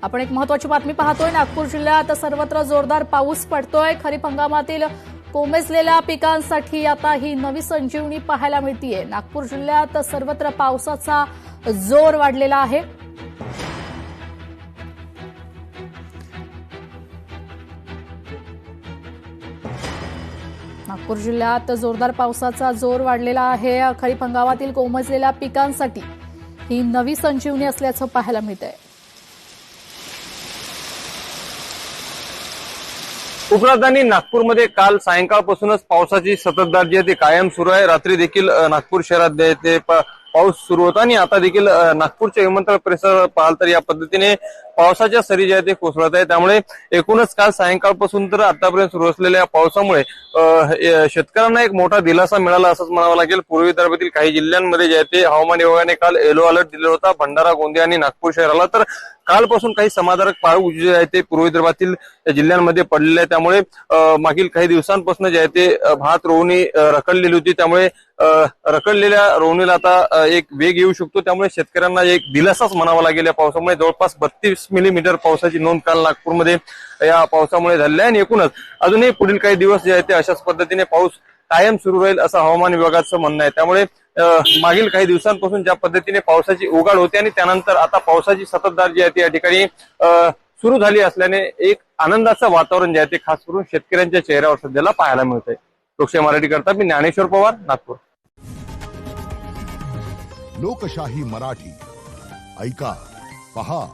आपण एक महत्त्वाची बातमी पाहतोय। नागपूर जिल्ह्यात सर्वत्र जोरदार पाऊस पडतोय। खरीप हंगामातील कोमेजलेल्या पिकांसाठी आता ही नवी संजीवनी पाहायला मिळतेय। नागपूर जिल्ह्यात सर्वत्र पावसाचा जोर वाढलेला आहे। नागपूर जिल्ह्यात जोरदार पावसाचा जोर वाढलेला आहे। खरीप हंगामातील कोमेजलेल्या पिकांसाठी ही नवी संजीवनी असल्याचं पाहायला मिळतंय। कोकणात आणि नागपूरमध्ये काल सायंकाळपासूनच पावसाची संततधार जी आहे ती कायम सुरू आहे। रात्री देखील नागपूर शहरात जे आहे ते पाऊस सुरू होता आणि आता देखील नागपूरच्या विमानतळ परिसर पाहाल तर या पद्धतीने पावसाच्या सरी ज्या आहेत ते कोसळत आहे। त्यामुळे एकूणच काल सायंकाळपासून तर आतापर्यंत सुरू असलेल्या पावसामुळे शेतकऱ्यांना एक मोठा दिलासा मिळाला असंच म्हणावं लागेल। पूर्व विदर्भातील काही जिल्ह्यांमध्ये जे आहे ते हवामान विभागाने काल येलो अलर्ट दिला होता भंडारा, गोंदिया आणि नागपूर शहराला। तर कालपासून काही समाधानकारक पाऊस जे आहे ते पूर्व विदर्भातील जिल्ह्यांमध्ये पडलेले आहे। त्यामुळे मागील काही दिवसांपासून जे आहे ते भात रोवणी रखडलेली होती। त्यामुळे रखडलेल्या रोवणीला आता एक वेग येऊ शकतो। त्यामुळे शेतकऱ्यांना एक दिलासाच म्हणावा लागेल। या पावसामुळे जवळपास 32 मिलीमीटर पावसाची नोंद काल नागपूरमध्ये या पावसामुळे झाली आहे आणि एकूणच अजूनही पुढील काही दिवस जे आहे ते अशाच पद्धतीने पाऊस कायम सुरू राहील असं हवामान विभागाचं म्हणणं आहे। त्यामुळे मागील काही दिवसांपासून ज्या पद्धतीने पावसाची उघाड होते आणि त्यानंतर आता पावसाची संततधार जी आहे ती या ठिकाणी सुरू झाली असल्याने एक आनंदाचं वातावरण जे आहे ते खास करून शेतकऱ्यांच्या चेहऱ्यावर सध्याला पाहायला मिळतंय। लोकशाही मराठी करता मी ज्ञानेश्वर पवार, नागपूर। लोकशाही मराठी ऐका, पहा,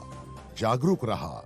जागरूक रहा।